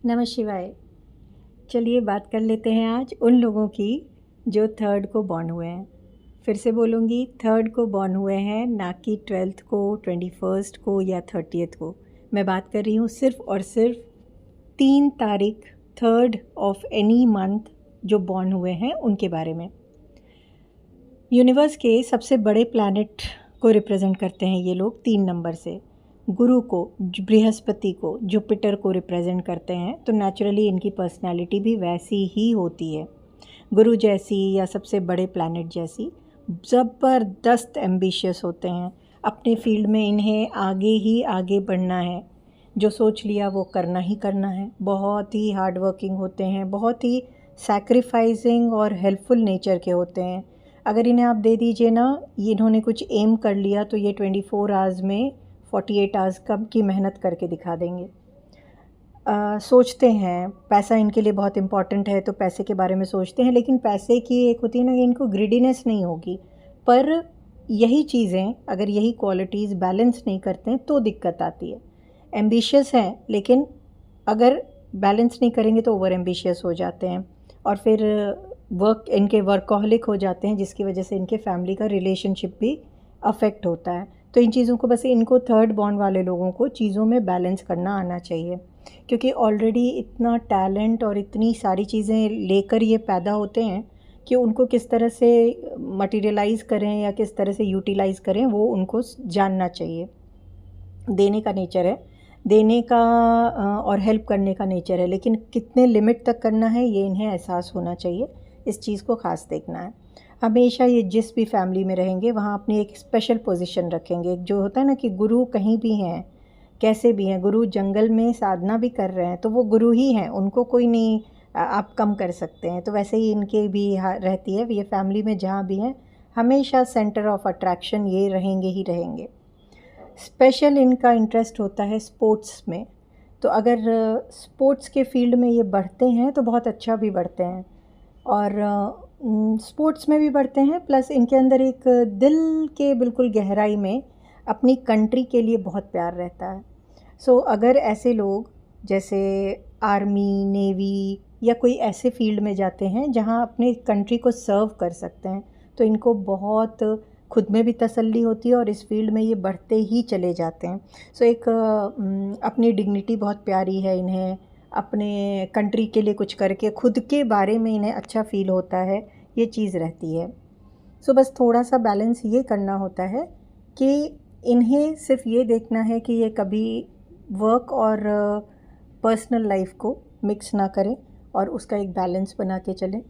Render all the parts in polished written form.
नमः शिवाय। चलिए बात कर लेते हैं आज उन लोगों की जो थर्ड को बॉर्न हुए हैं। फिर से बोलूँगी, थर्ड को बॉर्न हुए हैं, ना कि 12th को, 21st को या 30th को। मैं बात कर रही हूँ सिर्फ़ और सिर्फ 3 तारीख, थर्ड ऑफ एनी मंथ जो बॉर्न हुए हैं उनके बारे में। यूनिवर्स के सबसे बड़े प्लैनेट को रिप्रेजेंट करते हैं ये लोग 3 नंबर से। गुरु को, बृहस्पति को, जुपिटर को रिप्रेजेंट करते हैं, तो नेचुरली इनकी पर्सनालिटी भी वैसी ही होती है, गुरु जैसी या सबसे बड़े प्लैनेट जैसी। ज़बरदस्त एम्बिशियस होते हैं, अपने फील्ड में इन्हें आगे ही आगे बढ़ना है, जो सोच लिया वो करना ही करना है। बहुत ही हार्ड वर्किंग होते हैं, बहुत ही सैक्रिफाइसिंग और हेल्पफुल नेचर के होते हैं। अगर इन्हें आप दे दीजिए ना, इन्होंने कुछ एम कर लिया तो ये 24 आवर्स में 48 आवर्स कब की मेहनत करके दिखा देंगे। सोचते हैं पैसा इनके लिए बहुत इम्पॉर्टेंट है, तो पैसे के बारे में सोचते हैं, लेकिन पैसे की एक होती है ना, इनको ग्रीडीनेस नहीं होगी। पर यही चीज़ें, अगर यही क्वालिटीज़ बैलेंस नहीं करते हैं तो दिक्कत आती है। एम्बिशियस हैं, लेकिन अगर बैलेंस नहीं करेंगे तो ओवर एम्बिशियस हो जाते हैं, और फिर इनके वर्कहॉलिक हो जाते हैं, जिसकी वजह से इनके फैमिली का रिलेशनशिप भी अफेक्ट होता है। तो इन चीज़ों को, बस इनको थर्ड बॉर्न वाले लोगों को चीज़ों में बैलेंस करना आना चाहिए, क्योंकि ऑलरेडी इतना टैलेंट और इतनी सारी चीज़ें लेकर ये पैदा होते हैं कि उनको किस तरह से मटेरियलाइज़ करें या किस तरह से यूटिलाइज़ करें वो उनको जानना चाहिए। देने का नेचर है, देने का और हेल्प करने का नेचर है, लेकिन कितने लिमिट तक करना है ये इन्हें एहसास होना चाहिए। इस चीज़ को ख़ास देखना है। हमेशा ये जिस भी फैमिली में रहेंगे वहाँ अपनी एक स्पेशल पोजीशन रखेंगे। एक जो होता है ना कि गुरु कहीं भी हैं, कैसे भी हैं, गुरु जंगल में साधना भी कर रहे हैं तो वो गुरु ही हैं, उनको कोई नहीं आप कम कर सकते हैं। तो वैसे ही इनके भी रहती है, ये फैमिली में जहाँ भी हैं हमेशा सेंटर ऑफ अट्रैक्शन ये रहेंगे ही रहेंगे। स्पेशल इनका इंटरेस्ट होता है स्पोर्ट्स में, तो अगर स्पोर्ट्स के फील्ड में ये बढ़ते हैं तो बहुत अच्छा भी बढ़ते हैं, और स्पोर्ट्स में भी बढ़ते हैं, प्लस इनके अंदर एक दिल के बिल्कुल गहराई में अपनी कंट्री के लिए बहुत प्यार रहता है। सो अगर ऐसे लोग जैसे आर्मी, नेवी या कोई ऐसे फील्ड में जाते हैं जहां अपने कंट्री को सर्व कर सकते हैं, तो इनको बहुत खुद में भी तसल्ली होती है और इस फील्ड में ये बढ़ते ही चले जाते हैं। सो एक अपनी डिग्निटी बहुत प्यारी है इन्हें, अपने कंट्री के लिए कुछ करके खुद के बारे में इन्हें अच्छा फील होता है, ये चीज़ रहती है। सो बस थोड़ा सा बैलेंस ये करना होता है कि इन्हें सिर्फ ये देखना है कि ये कभी वर्क और पर्सनल लाइफ को मिक्स ना करें और उसका एक बैलेंस बना के चलें।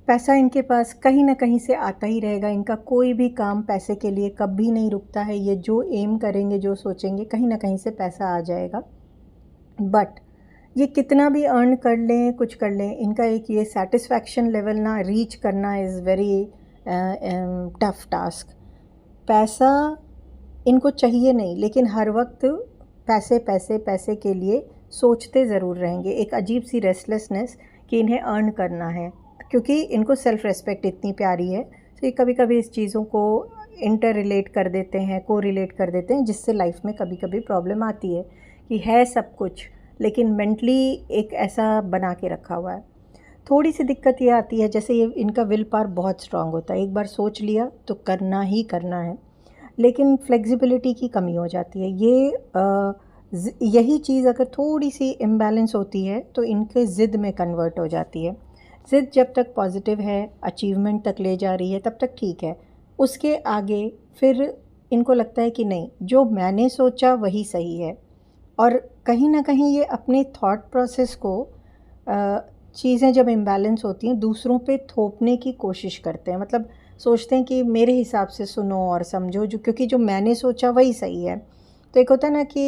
पैसा इनके पास कहीं ना कहीं से आता ही रहेगा, इनका कोई भी काम पैसे के लिए कभी नहीं रुकता है। ये जो एम करेंगे, जो सोचेंगे, कहीं ना कहीं से पैसा आ जाएगा। बट ये कितना भी अर्न कर लें, कुछ कर लें, इनका एक ये सेटिस्फैक्शन लेवल ना रीच करना इज़ वेरी टफ टास्क। पैसा इनको चाहिए नहीं, लेकिन हर वक्त पैसे पैसे पैसे के लिए सोचते ज़रूर रहेंगे। एक अजीब सी रेस्टलेसनेस कि इन्हें अर्न करना है, क्योंकि इनको सेल्फ़ रेस्पेक्ट इतनी प्यारी है, तो ये कभी कभी इस चीज़ों को इंटर रिलेट कर देते हैं, को रिलेट कर देते हैं, जिससे लाइफ में कभी कभी प्रॉब्लम आती है कि है सब कुछ लेकिन मेंटली एक ऐसा बना के रखा हुआ है। थोड़ी सी दिक्कत ये आती है, जैसे ये इनका विल पावर बहुत स्ट्रांग होता है, एक बार सोच लिया तो करना ही करना है, लेकिन फ्लेक्सिबिलिटी की कमी हो जाती है। यही चीज़ अगर थोड़ी सी इम्बैलेंस होती है तो इनके ज़िद में कन्वर्ट हो जाती है। ज़िद जब तक पॉजिटिव है, अचीवमेंट तक ले जा रही है, तब तक ठीक है। उसके आगे फिर इनको लगता है कि नहीं, जो मैंने सोचा वही सही है, और कहीं ना कहीं ये अपने थॉट प्रोसेस को चीज़ें जब इम्बैलेंस होती हैं दूसरों पे थोपने की कोशिश करते हैं। मतलब सोचते हैं कि मेरे हिसाब से सुनो और समझो, जो क्योंकि जो मैंने सोचा वही सही है। तो एक होता है ना कि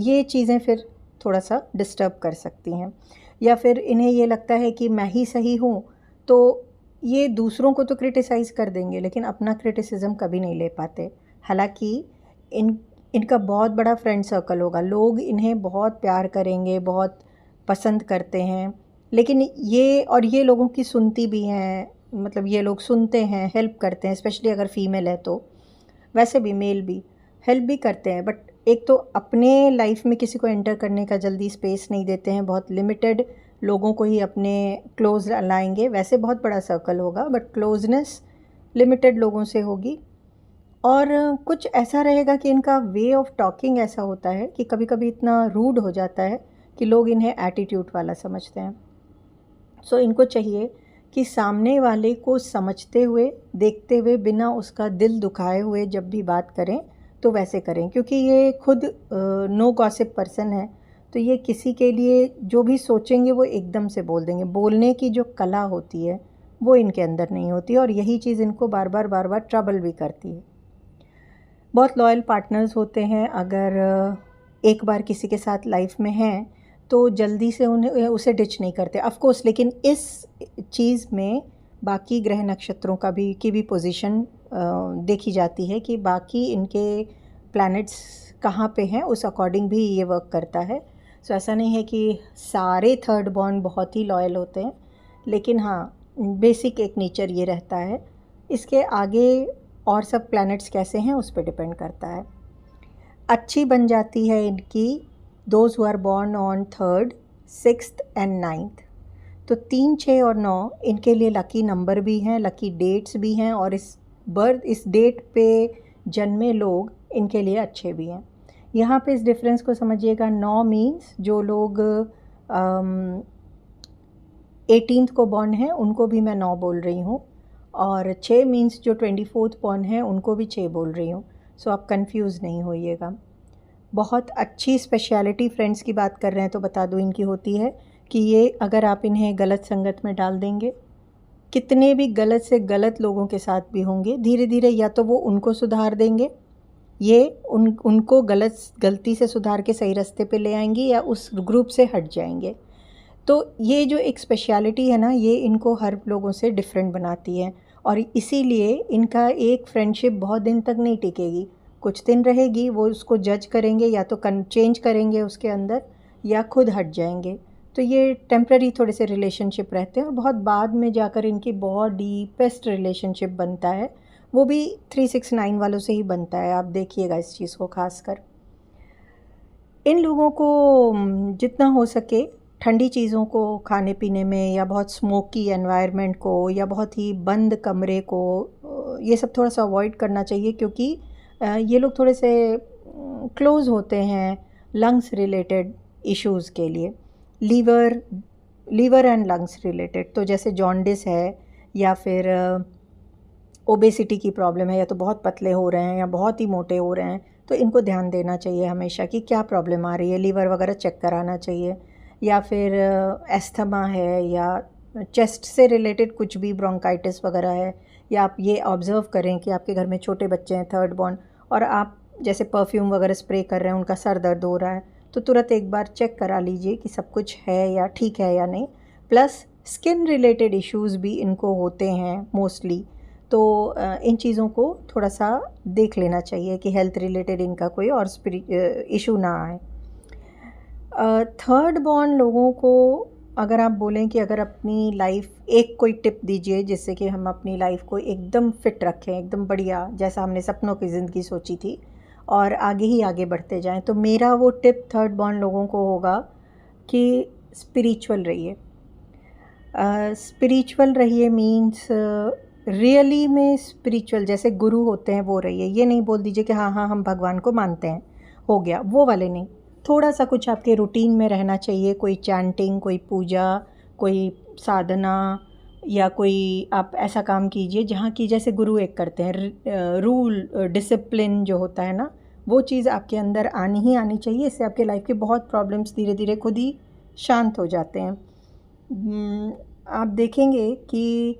ये चीज़ें फिर थोड़ा सा डिस्टर्ब कर सकती हैं, या फिर इन्हें ये लगता है कि मैं ही सही हूँ, तो ये दूसरों को तो क्रिटिसाइज़ कर देंगे लेकिन अपना क्रिटिसिज्म कभी नहीं ले पाते। हालांकि इनका बहुत बड़ा फ्रेंड सर्कल होगा, लोग इन्हें बहुत प्यार करेंगे, बहुत पसंद करते हैं, लेकिन ये लोगों की सुनती भी हैं, मतलब ये लोग सुनते हैं, हेल्प करते हैं, स्पेशली अगर फीमेल है तो। वैसे भी मेल भी हेल्प भी करते हैं, बट एक तो अपने लाइफ में किसी को एंटर करने का जल्दी स्पेस नहीं देते हैं, बहुत लिमिटेड लोगों को ही अपने क्लोज लाएंगे। वैसे बहुत बड़ा सर्कल होगा बट क्लोजनेस लिमिटेड लोगों से होगी। और कुछ ऐसा रहेगा कि इनका वे ऑफ टॉकिंग ऐसा होता है कि कभी कभी इतना रूड हो जाता है कि लोग इन्हें एटीट्यूड वाला समझते हैं। सो इनको चाहिए कि सामने वाले को समझते हुए, देखते हुए, बिना उसका दिल दुखाए हुए जब भी बात करें तो वैसे करें, क्योंकि ये खुद नो गॉसिप पर्सन है। तो ये किसी के लिए जो भी सोचेंगे वो एकदम से बोल देंगे। बोलने की जो कला होती है वो इनके अंदर नहीं होती, और यही चीज़ इनको बार बार ट्रबल भी करती है। बहुत लॉयल पार्टनर्स होते हैं। अगर एक बार किसी के साथ लाइफ में हैं तो जल्दी से उन्हें उसे डिच नहीं करते ऑफ कोर्स, लेकिन इस चीज़ में बाकी ग्रह नक्षत्रों की भी पोजीशन देखी जाती है कि बाकी इनके प्लैनेट्स कहाँ पे हैं, उस अकॉर्डिंग भी ये वर्क करता है। सो ऐसा नहीं है कि सारे थर्ड बॉर्न बहुत ही लॉयल होते हैं, लेकिन हाँ, बेसिक एक नेचर ये रहता है। इसके आगे और सब प्लैनेट्स कैसे हैं उस पर डिपेंड करता है। अच्छी बन जाती है इनकी those who are born on 3rd, 6th and 9th। तो 3, 6 और 9 इनके लिए लकी नंबर भी हैं, लकी डेट्स भी हैं, और इस डेट पे जन्मे लोग इनके लिए अच्छे भी हैं। यहाँ पे इस डिफरेंस को समझिएगा। 9 मीन्स जो लोग 18th को बॉर्न हैं उनको भी मैं 9 बोल रही हूँ, और 6 मीन्स जो 24th बॉर्न हैं उनको भी 6 बोल रही हूँ। सो आप कंफ्यूज नहीं होइएगा। बहुत अच्छी स्पेशलिटी फ्रेंड्स की बात कर रहे हैं तो बता दूँ इनकी होती है कि ये अगर आप इन्हें गलत संगत में डाल देंगे, कितने भी गलत से गलत लोगों के साथ भी होंगे, धीरे धीरे या तो वो उनको सुधार देंगे, ये उनको गलती से सुधार के सही रास्ते पे ले आएंगी, या उस ग्रुप से हट जाएंगे। तो ये जो एक स्पेशलिटी है ना, ये इनको हर लोगों से डिफरेंट बनाती है, और इसीलिए इनका एक फ्रेंडशिप बहुत दिन तक नहीं टिकेगी। कुछ दिन रहेगी, वो उसको जज करेंगे, या तो चेंज करेंगे उसके अंदर, या खुद हट जाएंगे। तो ये टेम्प्ररी थोड़े से रिलेशनशिप रहते हैं, और बहुत बाद में जाकर इनकी बहुत डीपेस्ट रिलेशनशिप बनता है। वो भी 369 वालों से ही बनता है, आप देखिएगा इस चीज़ को खासकर। इन लोगों को जितना हो सके ठंडी चीज़ों को खाने पीने में, या बहुत स्मोकी एनवायरनमेंट को, या बहुत ही बंद कमरे को, ये सब थोड़ा सा अवॉइड करना चाहिए, क्योंकि ये लोग थोड़े से क्लोज होते हैं लंग्स रिलेटेड इश्यूज़ के लिए, लीवर एंड लंग्स रिलेटेड। तो जैसे जॉन्डिस है, या फिर ओबेसिटी की प्रॉब्लम है, या तो बहुत पतले हो रहे हैं या बहुत ही मोटे हो रहे हैं, तो इनको ध्यान देना चाहिए हमेशा कि क्या प्रॉब्लम आ रही है, लीवर वगैरह चेक कराना चाहिए। या फिर एस्थमा है, या चेस्ट से रिलेटेड कुछ भी ब्रोंकाइटिस वगैरह है, या आप ये ऑब्ज़र्व करें कि आपके घर में छोटे बच्चे हैं 3rd बॉर्न, और आप जैसे परफ्यूम वगैरह स्प्रे कर रहे हैं, उनका सर दर्द हो रहा है, तो तुरंत एक बार चेक करा लीजिए कि सब कुछ है या ठीक है या नहीं। प्लस स्किन रिलेटेड इश्यूज़ भी इनको होते हैं मोस्टली, तो इन चीज़ों को थोड़ा सा देख लेना चाहिए कि हेल्थ रिलेटेड इनका कोई और इशू ना आए। 3rd बॉर्न लोगों को अगर आप बोलें कि अगर अपनी लाइफ, एक कोई टिप दीजिए जिससे कि हम अपनी लाइफ को एकदम फिट रखें, एकदम बढ़िया, जैसा हमने सपनों की ज़िंदगी सोची थी, और आगे ही आगे बढ़ते जाएं, तो मेरा वो टिप 3rd बॉर्न लोगों को होगा कि स्पिरिचुअल रहिए। स्पिरिचुअल रहिए मीन्स रियली में स्पिरिचुअल, जैसे गुरु होते हैं वो रहिए। ये नहीं बोल दीजिए कि हाँ हाँ हम भगवान को मानते हैं, हो गया, वो वाले नहीं। थोड़ा सा कुछ आपके रूटीन में रहना चाहिए, कोई चैंटिंग, कोई पूजा, कोई साधना, या कोई आप ऐसा काम कीजिए जहाँ की जैसे गुरु एक करते हैं, रूल डिसिप्लिन जो होता है ना, वो चीज़ आपके अंदर आनी ही आनी चाहिए। इससे आपके लाइफ के बहुत प्रॉब्लम्स धीरे धीरे खुद ही शांत हो जाते हैं। आप देखेंगे कि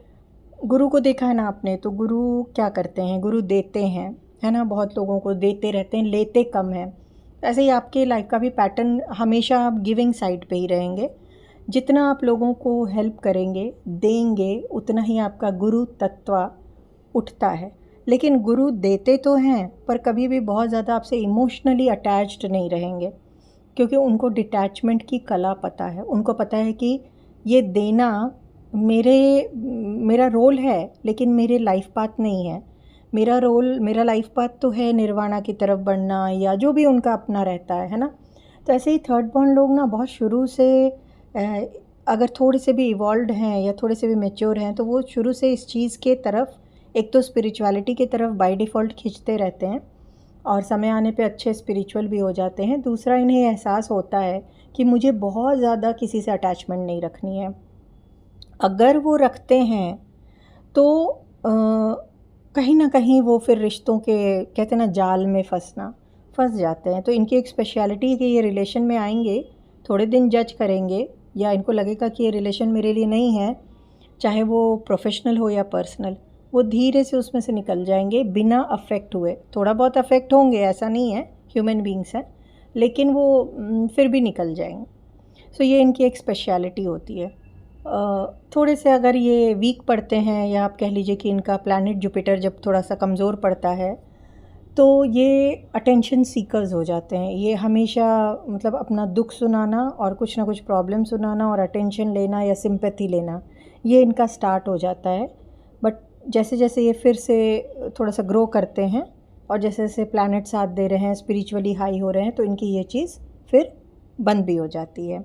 गुरु को देखा है ना आपने, तो गुरु क्या करते हैं, गुरु देते हैं, है ना, बहुत लोगों को देते रहते हैं, लेते कम हैं। ऐसे ही आपके लाइफ का भी पैटर्न, हमेशा आप गिविंग साइड पे ही रहेंगे। जितना आप लोगों को हेल्प करेंगे, देंगे, उतना ही आपका गुरु तत्व उठता है। लेकिन गुरु देते तो हैं, पर कभी भी बहुत ज़्यादा आपसे इमोशनली अटैच्ड नहीं रहेंगे, क्योंकि उनको डिटैचमेंट की कला पता है। उनको पता है कि ये देना मेरा रोल है, लेकिन मेरे लाइफ पाथ नहीं है। मेरा रोल, मेरा लाइफ पाथ तो है निर्वाणा की तरफ बढ़ना या जो भी उनका अपना रहता है ना। तो ऐसे ही थर्ड बॉर्न लोग ना बहुत शुरू से अगर थोड़े से भी इवॉल्व्ड हैं या थोड़े से भी मैच्योर हैं तो वो शुरू से इस चीज़ के तरफ, एक तो स्पिरिचुअलिटी की तरफ बाय डिफ़ॉल्ट खींचते रहते हैं और समय आने पे अच्छे स्पिरिचुअल भी हो जाते हैं। दूसरा, इन्हें एहसास होता है कि मुझे बहुत ज़्यादा किसी से अटैचमेंट नहीं रखनी है। अगर वो रखते हैं तो कहीं ना कहीं वो फिर रिश्तों के, कहते हैं ना, जाल में फंस जाते हैं। तो इनकी एक स्पेशलिटी है कि ये रिलेशन में आएंगे, थोड़े दिन जज करेंगे या इनको लगेगा कि ये रिलेशन मेरे लिए नहीं है, चाहे वो प्रोफेशनल हो या पर्सनल, वो धीरे से उसमें से निकल जाएंगे बिना अफेक्ट हुए। थोड़ा बहुत अफेक्ट होंगे, ऐसा नहीं है, ह्यूमन बींग्स हैं, लेकिन वो फिर भी निकल जाएंगे। सो ये इनकी एक स्पेशलिटी होती है। थोड़े से अगर ये वीक पड़ते हैं या आप कह लीजिए कि इनका प्लैनेट जुपिटर जब थोड़ा सा कमज़ोर पड़ता है तो ये अटेंशन सीकर्स हो जाते हैं। ये हमेशा मतलब अपना दुख सुनाना और कुछ ना कुछ प्रॉब्लम सुनाना और अटेंशन लेना या सिंपैथी लेना, ये इनका स्टार्ट हो जाता है। बट जैसे जैसे ये फिर से थोड़ा सा ग्रो करते हैं और जैसे जैसे प्लैनेट साथ दे रहे हैं, स्पिरिचुअली हाई हो रहे हैं, तो इनकी ये चीज़ फिर बंद भी हो जाती है।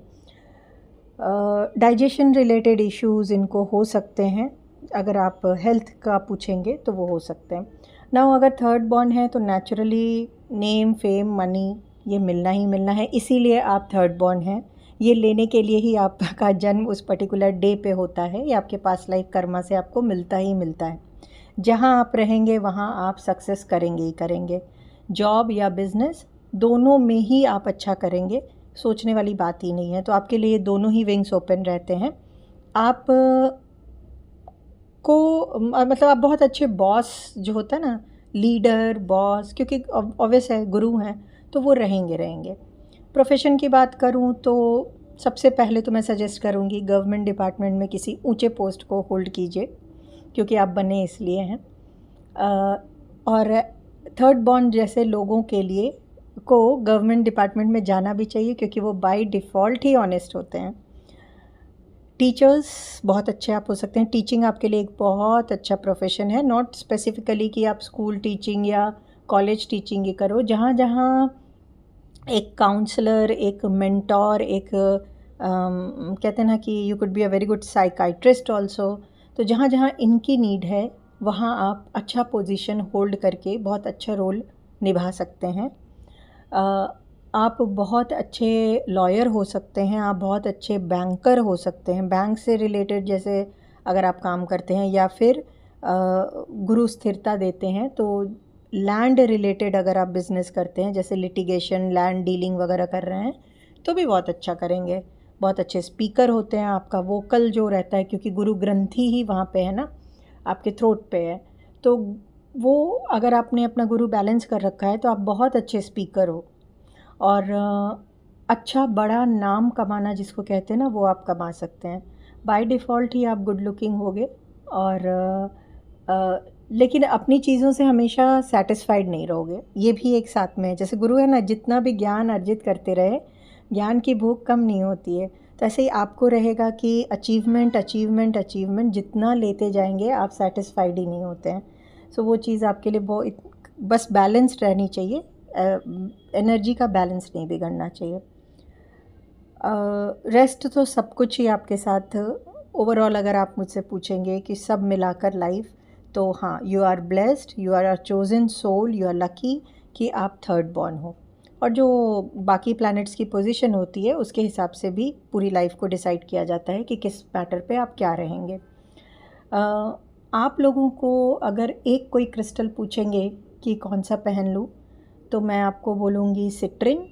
डाइजेशन रिलेटेड इश्यूज़ इनको हो सकते हैं, अगर आप हेल्थ का पूछेंगे तो वो हो सकते हैं ना। अगर थर्ड बॉर्न है तो नेचुरली नेम, फेम, मनी ये मिलना ही मिलना है, इसीलिए आप थर्ड बॉर्न हैं। ये लेने के लिए ही आपका जन्म उस पर्टिकुलर डे पे होता है, ये आपके पास लाइफ कर्मा से आपको मिलता ही मिलता है। जहाँ आप रहेंगे वहाँ आप सक्सेस करेंगे ही करेंगे। जॉब या बिज़नेस दोनों में ही आप अच्छा करेंगे, सोचने वाली बात ही नहीं है। तो आपके लिए दोनों ही विंग्स ओपन रहते हैं। आप को मतलब आप बहुत अच्छे बॉस जो होता है ना, लीडर, बॉस, क्योंकि ऑब्वियस है गुरु हैं तो वो रहेंगे। प्रोफेशन की बात करूं तो सबसे पहले तो मैं सजेस्ट करूंगी गवर्नमेंट डिपार्टमेंट में किसी ऊंचे पोस्ट को होल्ड कीजिए, क्योंकि आप बने इसलिए हैं। और थर्ड बॉर्न जैसे लोगों के लिए को गवर्नमेंट डिपार्टमेंट में जाना भी चाहिए, क्योंकि वो बाय डिफ़ॉल्ट ही ऑनेस्ट होते हैं। टीचर्स बहुत अच्छे आप हो सकते हैं। टीचिंग आपके लिए एक बहुत अच्छा प्रोफेशन है, नॉट स्पेसिफिकली कि आप स्कूल टीचिंग या कॉलेज टीचिंग ही करो। जहाँ जहाँ एक काउंसलर, एक मेंटोर, एक कहते हैं ना कि you could be a very good psychiatrist also, तो जहाँ जहाँ इनकी नीड है वहाँ आप अच्छा पोजीशन होल्ड करके बहुत अच्छा रोल निभा सकते हैं। आप बहुत अच्छे लॉयर हो सकते हैं, आप बहुत अच्छे बैंकर हो सकते हैं। बैंक से रिलेटेड जैसे अगर आप काम करते हैं या फिर गुरु स्थिरता देते हैं, तो लैंड रिलेटेड अगर आप बिज़नेस करते हैं, जैसे लिटिगेशन, लैंड डीलिंग वगैरह कर रहे हैं, तो भी बहुत अच्छा करेंगे। बहुत अच्छे स्पीकर होते हैं, आपका वोकल जो रहता है, क्योंकि गुरु ग्रंथि ही वहाँ पे है ना, आपके थ्रोट पे है, तो वो अगर आपने अपना गुरु बैलेंस कर रखा है तो आप बहुत अच्छे स्पीकर हो। और अच्छा बड़ा नाम कमाना जिसको कहते हैं ना, वो आप कमा सकते हैं। बाय डिफ़ॉल्ट ही आप गुड लुकिंग होगे और लेकिन अपनी चीज़ों से हमेशा सेटिस्फाइड नहीं रहोगे, ये भी एक साथ में है। जैसे गुरु है ना, जितना भी ज्ञान अर्जित करते रहे, ज्ञान की भूख कम नहीं होती है। तो ऐसे ही आपको रहेगा कि अचीवमेंट अचीवमेंट अचीवमेंट, जितना लेते जाएंगे आप सेटिस्फाइड ही नहीं होते हैं। सो वो चीज़ आपके लिए बहुत, बस बैलेंस्ड रहनी चाहिए, एनर्जी का बैलेंस नहीं बिगड़ना चाहिए। रेस्ट तो सब कुछ ही आपके साथ ओवरऑल अगर आप मुझसे पूछेंगे कि सब मिलाकर लाइफ, तो हाँ, you are blessed, you are a chosen soul, you are lucky कि आप थर्ड बॉर्न हो। और जो बाकी प्लैनेट्स की पोजीशन होती है उसके हिसाब से भी पूरी लाइफ को डिसाइड किया जाता है कि किस मैटर पे आप क्या रहेंगे। आप लोगों को अगर एक कोई क्रिस्टल पूछेंगे कि कौन सा पहन लूँ, तो मैं आपको बोलूँगी सिट्रिन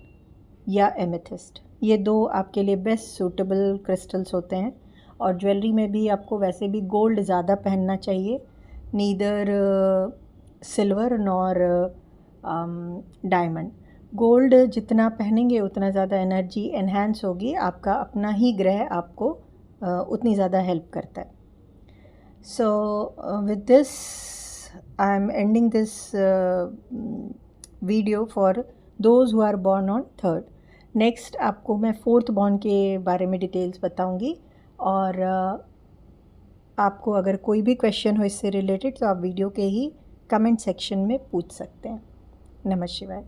या एमेथिस्ट। ये दो आपके लिए बेस्ट सूटेबल क्रिस्टल्स होते हैं। और ज्वेलरी में भी आपको वैसे भी गोल्ड ज़्यादा पहनना चाहिए, neither silver nor diamond. Gold जितना पहनेंगे उतना ज़्यादा एनर्जी एनहांस होगी, आपका अपना ही ग्रह आपको उतनी ज़्यादा हेल्प करता है। So with this I am ending this video for those who are born on third. Next आपको मैं फोर्थ बॉर्न के बारे में डिटेल्स बताऊंगी, और आपको अगर कोई भी क्वेश्चन हो इससे रिलेटेड तो आप वीडियो के ही कमेंट सेक्शन में पूछ सकते हैं। नमः शिवाय।